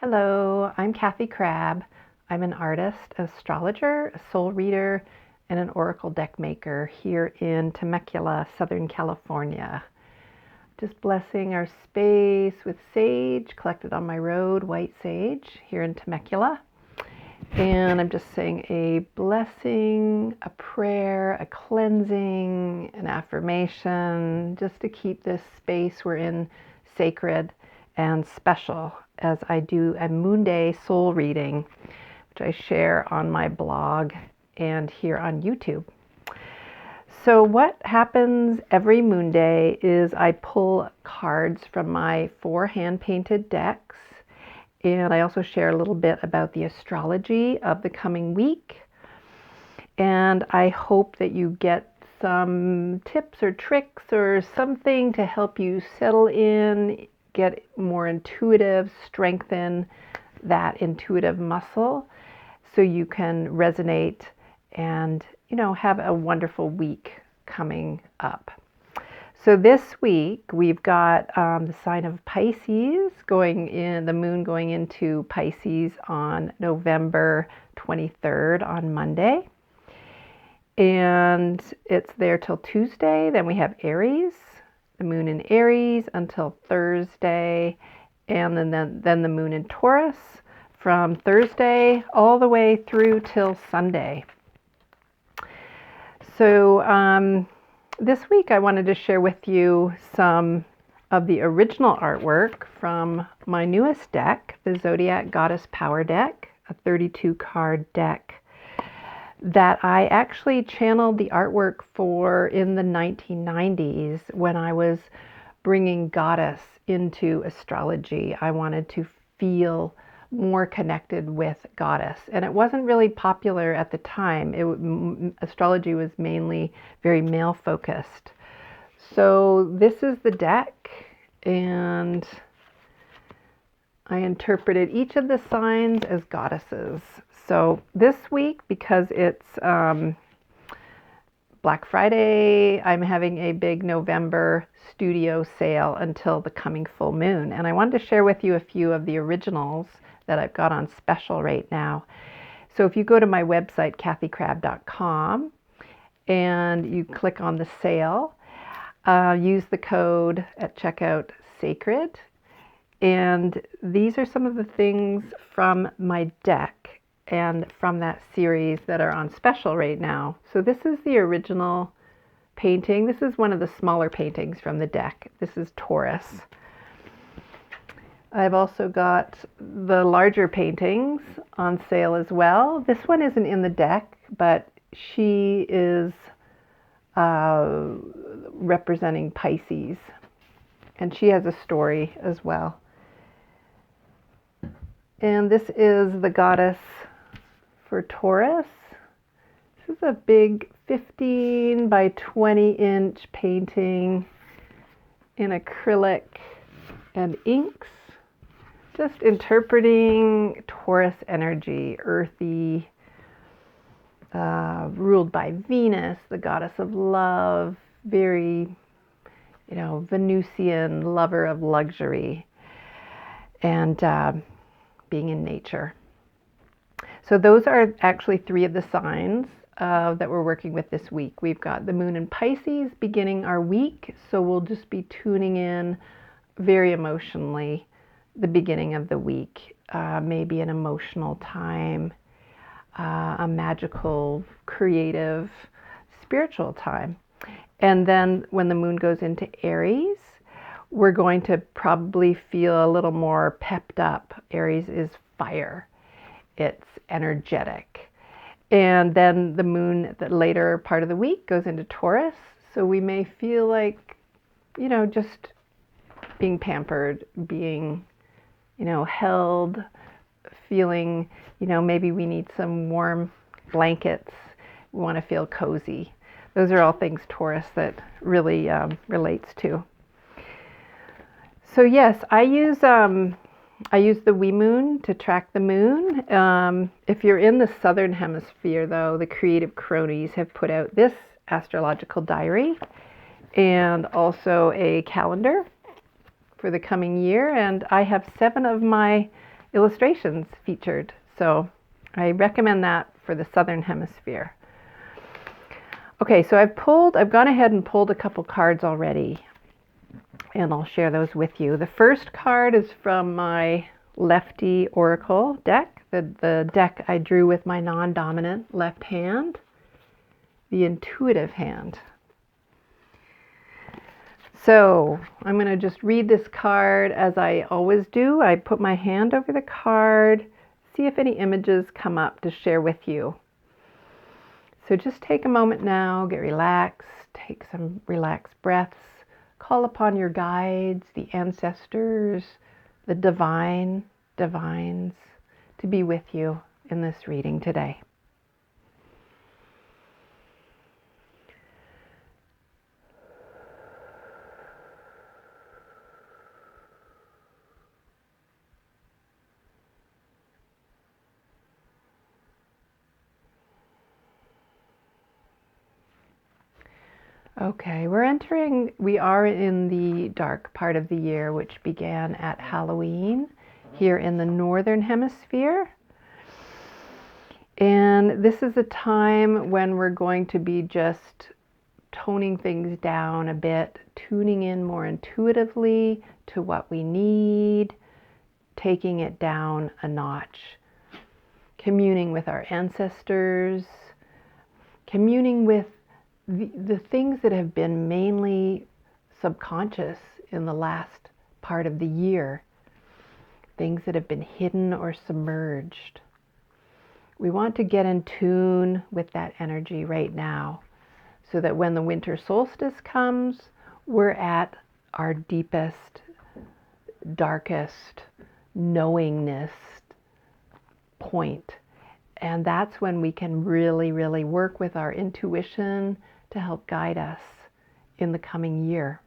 Hello, I'm Kathy Crabbe. I'm an artist, astrologer, a soul reader, and an oracle deck maker here in Temecula, Southern California. Just blessing our space with sage collected on my road, white sage, here in Temecula. And I'm just saying a blessing, a prayer, a cleansing, an affirmation, just to keep this space we're in sacred and special as I do a Moon Day soul reading, which I share on my blog and here on YouTube. So what happens every Moon Day is I pull cards from my 4 hand-painted decks, and I also share a little bit about the astrology of the coming week. And I hope that you get some tips or tricks or something to help you settle in, get more intuitive, strengthen that intuitive muscle so you can resonate and, have a wonderful week coming up. So this week we've got the sign of Pisces the moon going into Pisces on November 23rd on Monday. And it's there till Tuesday. Then we have Aries, the moon in Aries until Thursday, and then the moon in Taurus from Thursday all the way through till Sunday. So this week I wanted to share with you some of the original artwork from my newest deck, the Zodiac Goddess Power Deck, a 32-card deck that I actually channeled the artwork for in the 1990s when I was bringing goddess into astrology. I wanted to feel more connected with goddess, and it wasn't really popular at the time. Astrology was mainly very male focused. So this is the deck, and I interpreted each of the signs as goddesses. So this week, because it's Black Friday, I'm having a big November studio sale until the coming full moon. And I wanted to share with you a few of the originals that I've got on special right now. So if you go to my website, kathycrabbe.com, and you click on the sale, use the code at checkout SACRED. And these are some of the things from my deck and from that series that are on special right now. So this is the original painting. This is one of the smaller paintings from the deck. This is Taurus. I've also got the larger paintings on sale as well. This one isn't in the deck, but she is representing Pisces, and she has a story as well. And this is the goddess for Taurus. This is a big 15 by 20 inch painting in acrylic and inks, just interpreting Taurus energy, earthy, ruled by Venus, the goddess of love, very, Venusian, lover of luxury, and being in nature. So those are actually 3 of the signs that we're working with this week. We've got the moon in Pisces beginning our week, so we'll just be tuning in very emotionally the beginning of the week, maybe an emotional time, a magical, creative, spiritual time. And then when the moon goes into Aries, we're going to probably feel a little more pepped up. Aries is fire. It's energetic. And then the moon, the later part of the week, goes into Taurus. So we may feel like, just being pampered, being, held, feeling, maybe we need some warm blankets. We want to feel cozy. Those are all things Taurus that really relates to. So yes, I use the wee moon to track the moon. If you're in the southern hemisphere, though, the Creative Cronies have put out this astrological diary and also a calendar for the coming year. And I have 7 of my illustrations featured. So I recommend that for the Southern Hemisphere. Okay, so I've gone ahead and pulled a couple cards already, and I'll share those with you. The first card is from my Lefty Oracle deck, the deck I drew with my non-dominant left hand, the intuitive hand. So I'm going to just read this card as I always do. I put my hand over the card, see if any images come up to share with you. So just take a moment now, get relaxed, take some relaxed breaths, call upon your guides, the ancestors, the divines to be with you in this reading today. Okay, we are in the dark part of the year, which began at Halloween here in the Northern Hemisphere. And this is a time when we're going to be just toning things down a bit, tuning in more intuitively to what we need, taking it down a notch, communing with our ancestors, communing with the things that have been mainly subconscious in the last part of the year, things that have been hidden or submerged. We want to get in tune with that energy right now so that when the winter solstice comes, we're at our deepest, darkest knowingness point. And that's when we can really, really work with our intuition to help guide us in the coming year.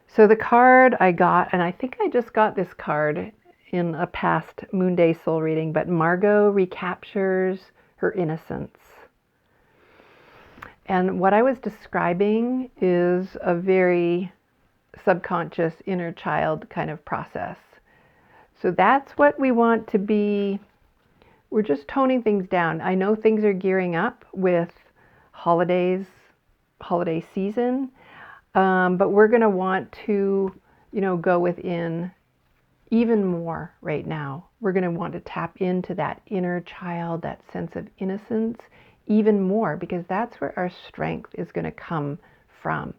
So the card I got, and I think I just got this card in a past Moon Day soul reading, but Margot recaptures her innocence. And what I was describing is a very subconscious inner child kind of process. So that's what we want to be. We're just toning things down. I know things are gearing up with holiday season, but we're going to want to, go within even more right now. We're going to want to tap into that inner child, that sense of innocence even more, because that's where our strength is going to come from,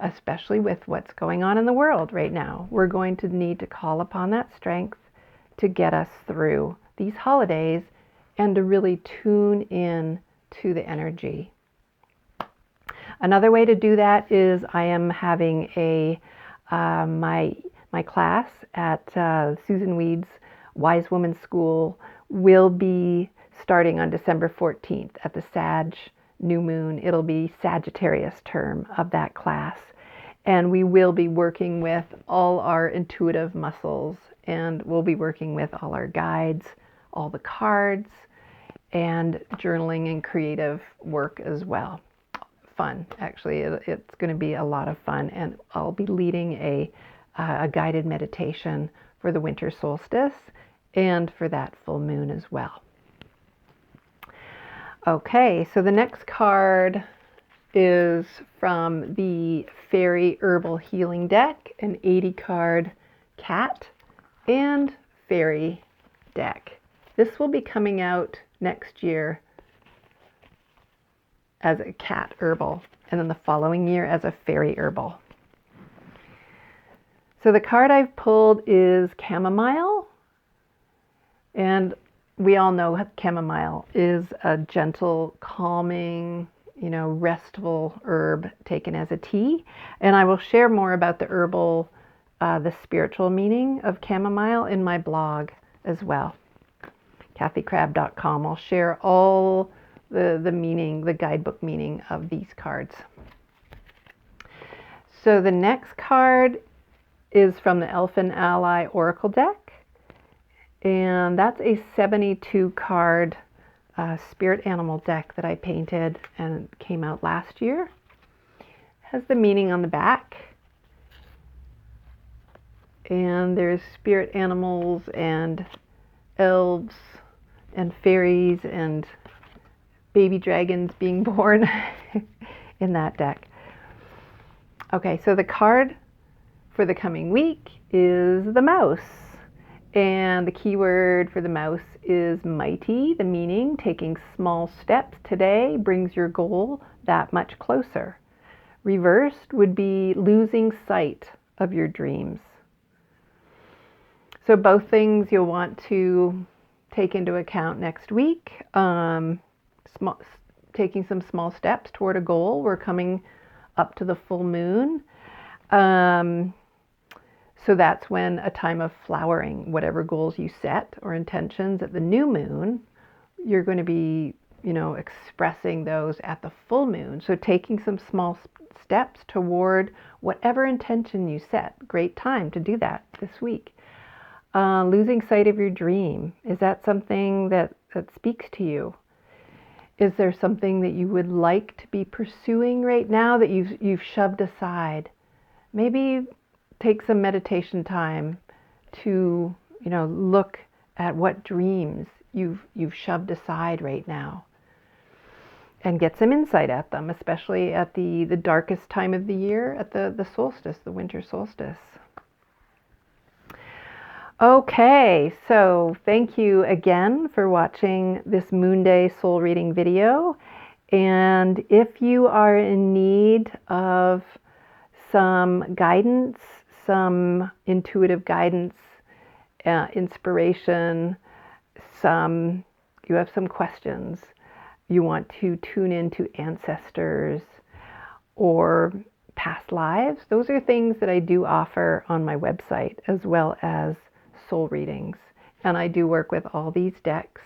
especially with what's going on in the world right now. We're going to need to call upon that strength to get us through these holidays and to really tune in to the energy. Another way to do that is I am having my class at Susan Weed's Wise Woman School will be starting on December 14th at the Sag new moon. It'll be Sagittarius term of that class. And we will be working with all our intuitive muscles, and we'll be working with all our guides, all the cards, and journaling and creative work as well. Fun, actually. It's going to be a lot of fun, and I'll be leading a guided meditation for the winter solstice and for that full moon as well. Okay, so the next card is from the Fairy Herbal Healing deck, an 80-card cat and fairy deck. This will be coming out next year as a cat herbal, and then the following year as a fairy herbal. So the card I've pulled is chamomile, and we all know chamomile is a gentle, calming, restful herb taken as a tea. And I will share more about the herbal, the spiritual meaning of chamomile in my blog as well, kathycrabbe.com. I'll share all the meaning, the guidebook meaning of these cards. So the next card is from the Elfin Ally Oracle deck, and that's a 72 card spirit animal deck that I painted and came out last year. It has the meaning on the back. and there's spirit animals and elves and fairies and baby dragons being born in that deck. Okay, so the card for the coming week is the mouse. And the keyword for the mouse is mighty, the meaning taking small steps today brings your goal that much closer. Reversed would be losing sight of your dreams. So both things you'll want to take into account next week. Taking some small steps toward a goal. We're coming up to the full moon. So that's when a time of flowering, whatever goals you set or intentions at the new moon, you're going to be, expressing those at the full moon. So taking some small steps toward whatever intention you set. Great time to do that this week. Losing sight of your dream. Is that something that speaks to you? Is there something that you would like to be pursuing right now that you've shoved aside? Maybe take some meditation time to, look at what dreams you've shoved aside right now and get some insight at them, especially at the darkest time of the year, at the solstice, the winter solstice. Okay, so thank you again for watching this Moon Day soul reading video. And if you are in need of some guidance, some intuitive guidance, inspiration, you have some questions, you want to tune into ancestors or past lives, those are things that I do offer on my website, as well as soul readings. And I do work with all these decks,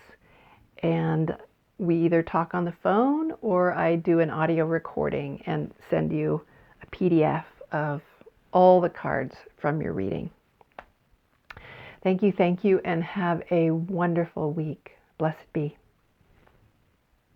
and we either talk on the phone or I do an audio recording and send you a PDF of all the cards from your reading. Thank you, and have a wonderful week. Blessed be.